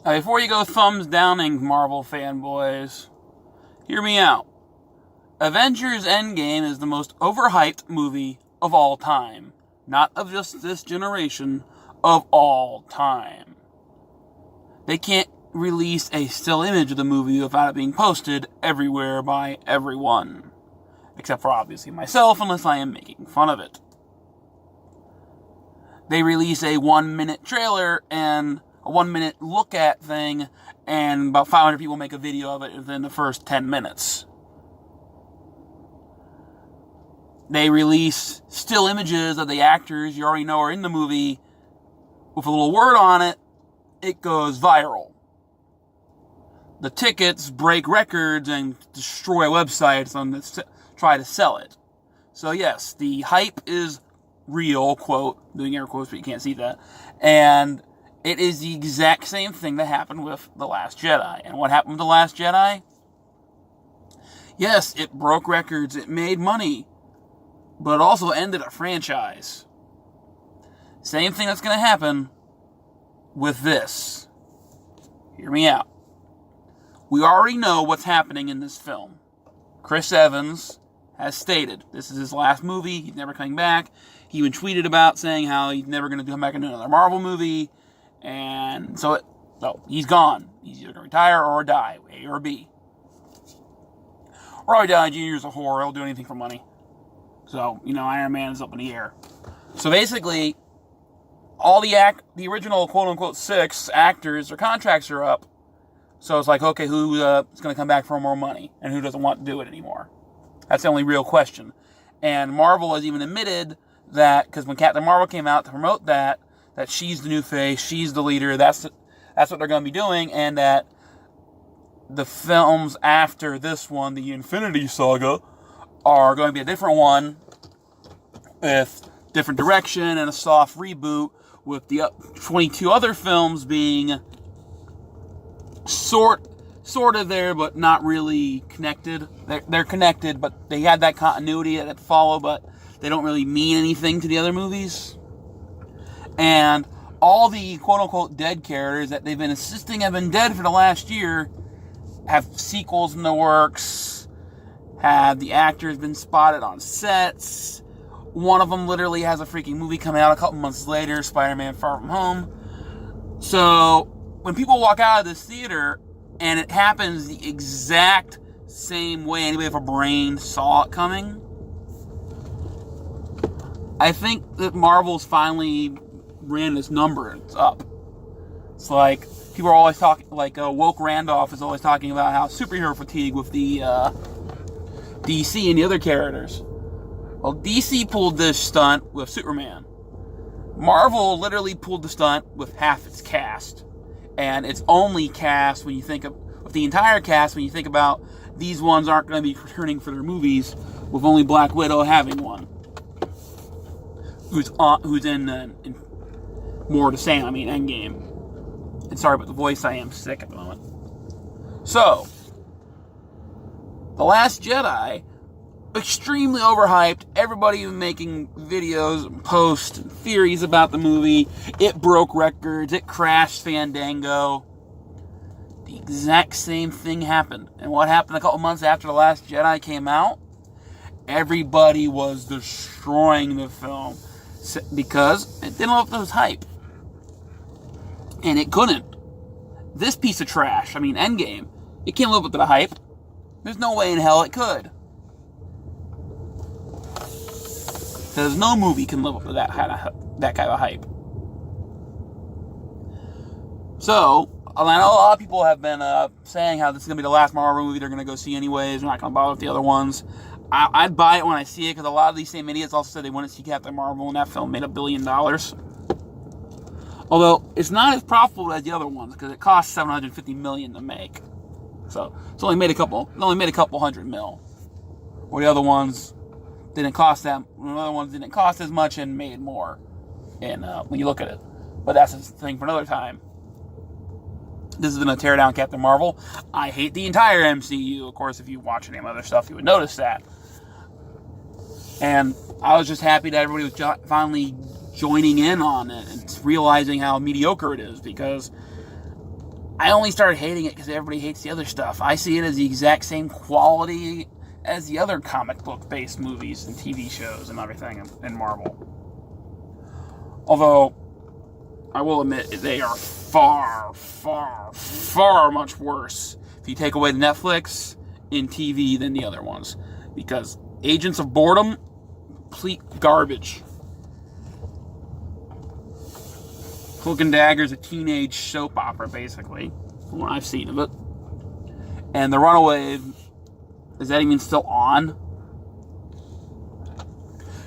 Before you go thumbs downing, Marvel fanboys, hear me out. Avengers Endgame is the most overhyped movie of all time. Not of just this generation, of all time. They can't release a still image of the movie without it being posted everywhere by everyone. Except for obviously myself, unless I am making fun of it. They release a 1-minute trailer and a 1-minute look at thing, and about 500 people make a video of it within the first 10 minutes. They release still images of the actors you already know are in the movie with a little word on it. It goes viral. The tickets break records and destroy websites that try to sell it. So yes, the hype is real, quote, doing air quotes, but you can't see that. And it is the exact same thing that happened with The Last Jedi. And what happened with The Last Jedi? Yes, it broke records, it made money, but it also ended a franchise. Same thing that's going to happen with this. Hear me out. We already know what's happening in this film. Chris Evans has stated this is his last movie, he's never coming back. He even tweeted about saying how he's never going to come back into another Marvel movie. And so he's gone. He's either going to retire or die, A or B. Robert Downey Jr. is a whore. He'll do anything for money. So, Iron Man is up in the air. So basically, all the original quote-unquote 6 actors, their contracts are up. So it's like, okay, who is going to come back for more money? And who doesn't want to do it anymore? That's the only real question. And Marvel has even admitted that, because when Captain Marvel came out to promote that she's the new face, she's the leader, that's what they're going to be doing, and that the films after this one, the Infinity Saga, are going to be a different one with different direction and a soft reboot, with the 22 other films being sort of there, but not really connected. They're connected, but they had that continuity that follow, but they don't really mean anything to the other movies. And all the quote-unquote dead characters that they've been insisting have been dead for the last year have sequels in the works, have the actors been spotted on sets. One of them literally has a freaking movie coming out a couple months later, Spider-Man Far From Home. So when people walk out of this theater and it happens the exact same way anybody with a brain saw it coming, I think that Marvel's finally ran this number and it's up. It's like people are always talking, like Woke Randolph is always talking about how superhero fatigue with the DC and the other characters. Well, DC pulled this stunt with Superman. Marvel literally pulled the stunt with half its cast. And it's only cast when you think of, with the entire cast, when you think about these ones aren't going to be returning for their movies, with only Black Widow having one. Who's in more to say, Endgame. And sorry about the voice, I am sick at the moment. So, The Last Jedi, extremely overhyped. Everybody making videos and posts and theories about the movie. It broke records. It crashed Fandango. The exact same thing happened. And what happened a couple months after The Last Jedi came out? Everybody was destroying the film because it didn't live up to its hype. And it couldn't. This piece of trash, Endgame, it can't live up to the hype. There's no way in hell it could. Because no movie can live up to that kind of hype. So, I know a lot of people have been saying how this is going to be the last Marvel movie they're going to go see anyways. They're not going to bother with the other ones. I'd buy it when I see it, because a lot of these same idiots also said they wouldn't see Captain Marvel, and that film made $1 billion. Although, it's not as profitable as the other ones, because it cost $750 million to make. So, it's only made a couple hundred mil. Or the other ones didn't cost that. The other ones didn't cost as much and made more. And when you look at it, but that's a thing for another time. This is going to tear down Captain Marvel. I hate the entire MCU. Of course, if you watch any other stuff, you would notice that. And I was just happy that everybody was finally joining in on it and realizing how mediocre it is, because I only started hating it because everybody hates the other stuff. I see it as the exact same quality as the other comic book based movies and TV shows and everything in Marvel. Although, I will admit, they are far, far, far much worse if you take away the Netflix in TV than the other ones. Because Agents of Boredom, complete garbage. Cloak and Dagger is a teenage soap opera, basically, from what I've seen of it. And The Runaway, is that even still on?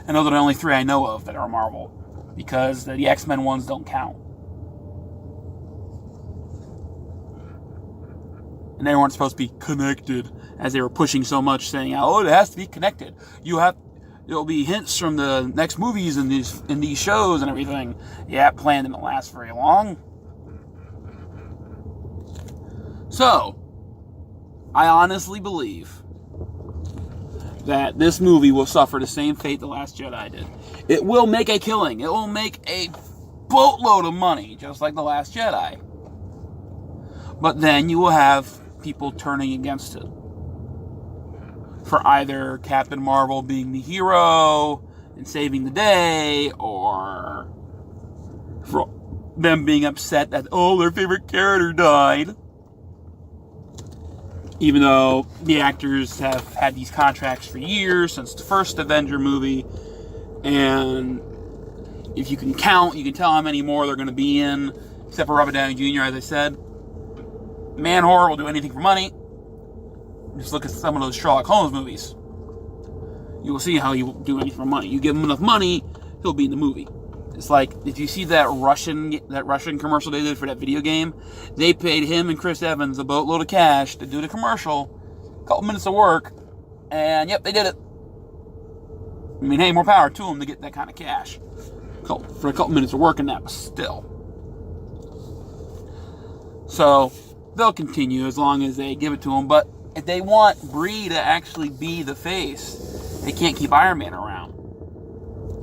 I know that the only 3 I know of that are Marvel, because the X-Men ones don't count. And they weren't supposed to be connected, as they were pushing so much, saying, "Oh, it has to be connected. There'll be hints from the next movies in these shows and everything." Yeah, plan didn't last very long. So, I honestly believe that this movie will suffer the same fate The Last Jedi did. It will make a killing. It will make a boatload of money, just like The Last Jedi. But then you will have people turning against it. For either Captain Marvel being the hero and saving the day, or for them being upset that, oh, their favorite character died. Even though the actors have had these contracts for years, since the first Avenger movie, and if you can count, you can tell how many more they're going to be in, except for Robert Downey Jr., as I said. Man horror will do anything for money. Just look at some of those Sherlock Holmes movies. You will see how he will do anything for money. You give him enough money, he'll be in the movie. It's like, did you see that Russian commercial they did for that video game? They paid him and Chris Evans a boatload of cash to do the commercial, a couple minutes of work, and yep, they did it. I mean, hey, more power to them to get that kind of cash for a couple minutes of work in that, but still. So they'll continue as long as they give it to him. But if they want Brie to actually be the face, they can't keep Iron Man around.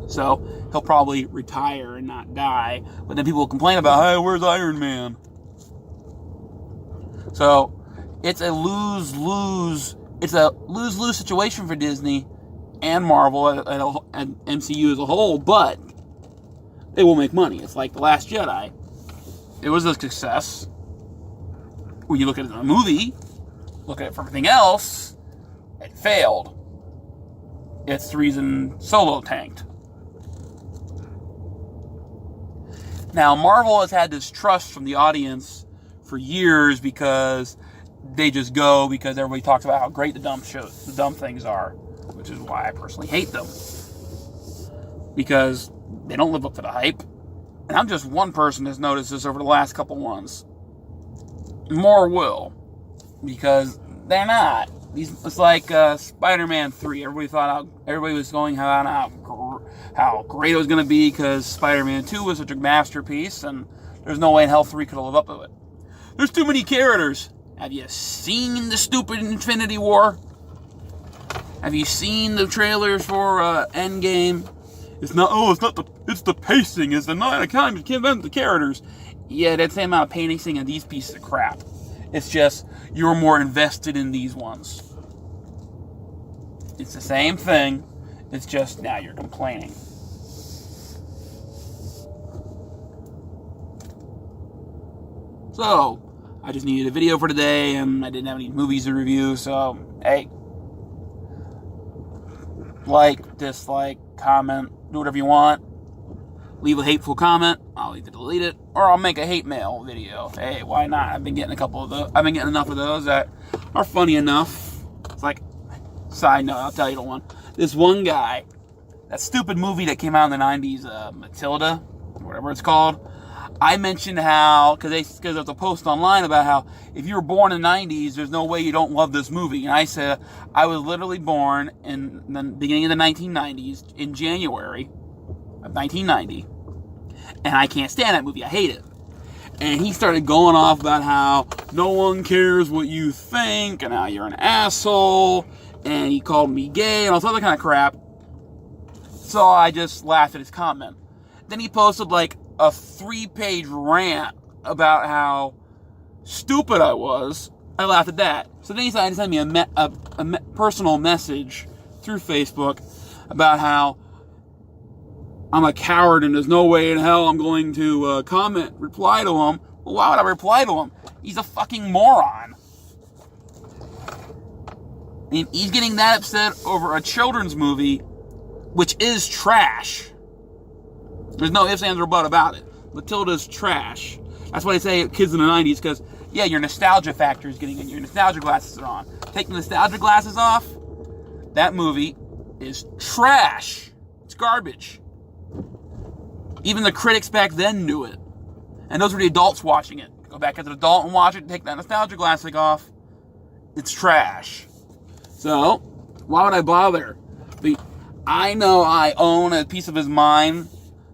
So he'll probably retire and not die. But then people will complain about, hey, where's Iron Man? So it's a lose-lose. It's a lose-lose situation for Disney and Marvel and MCU as a whole. But they will make money. It's like The Last Jedi. It was a success. When you look at it in a movie, look at it for everything else, it failed. It's the reason Solo tanked. Now, Marvel has had this trust from the audience for years because they just go because everybody talks about how great the dumb things are, which is why I personally hate them. Because they don't live up to the hype. And I'm just one person that's noticed this over the last couple ones. More will, because they're not. It's like Spider-Man 3. Everybody was going how great it was going to be because Spider-Man 2 was such a masterpiece, and there's no way in hell 3 could have lived up to it. There's too many characters. Have you seen the stupid Infinity War? Have you seen the trailers for Endgame? It's the pacing. It's the not kind of convince the characters. Yeah, that's the same amount of pacing of these pieces of crap. It's just, you're more invested in these ones. It's the same thing. It's just now you're complaining. So, I just needed a video for today, and I didn't have any movies to review, so, hey. Like, dislike, comment, do whatever you want. Leave a hateful comment. I'll either delete it or I'll make a hate mail video. Hey, why not? I've been getting a couple of those. I've been getting enough of those that are funny enough. It's like, side note, I'll tell you the one. This one guy, that stupid movie that came out in the 90s, Matilda, whatever it's called. I mentioned how, because there's a post online about how if you were born in the 90s, there's no way you don't love this movie. And I said, I was literally born in the beginning of the 1990s, in January of 1990. And I can't stand that movie. I hate it. And he started going off about how no one cares what you think, and how you're an asshole, and he called me gay, and all this other kind of crap. So I just laughed at his comment. Then he posted like a 3-page rant about how stupid I was, I laughed at that. So then he decided to send me a personal message through Facebook about how I'm a coward and there's no way in hell I'm going to reply to him. Well, why would I reply to him? He's a fucking moron. And he's getting that upset over a children's movie, which is trash. There's no ifs, ands, or buts about it. Matilda's trash. That's why they say kids in the 90s, because, yeah, your nostalgia factor is getting in. Your nostalgia glasses are on. Take the nostalgia glasses off, that movie is trash. It's garbage. Even the critics back then knew it. And those were the adults watching it. Go back as an adult and watch it, take that nostalgia glasses off. It's trash. So, why would I bother? I know I own a piece of his mind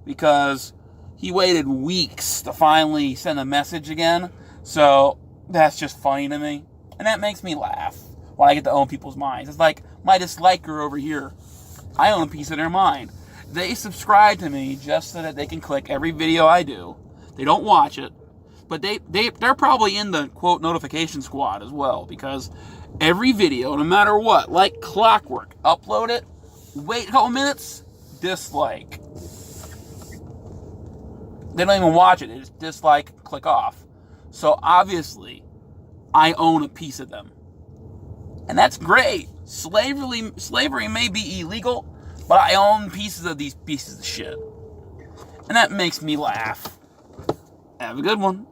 because he waited weeks to finally send a message again. So, that's just funny to me. And that makes me laugh when I get to own people's minds. It's like my disliker over here. I own a piece of their mind. They subscribe to me just so that they can click every video I do. They don't watch it. But they're probably in the, quote, notification squad as well. Because every video, no matter what, like clockwork, upload it, wait a couple minutes, dislike. They don't even watch it. They just dislike, click off. So obviously, I own a piece of them. And that's great. Slavery may be illegal, but I own pieces of these pieces of shit. And that makes me laugh. Have a good one.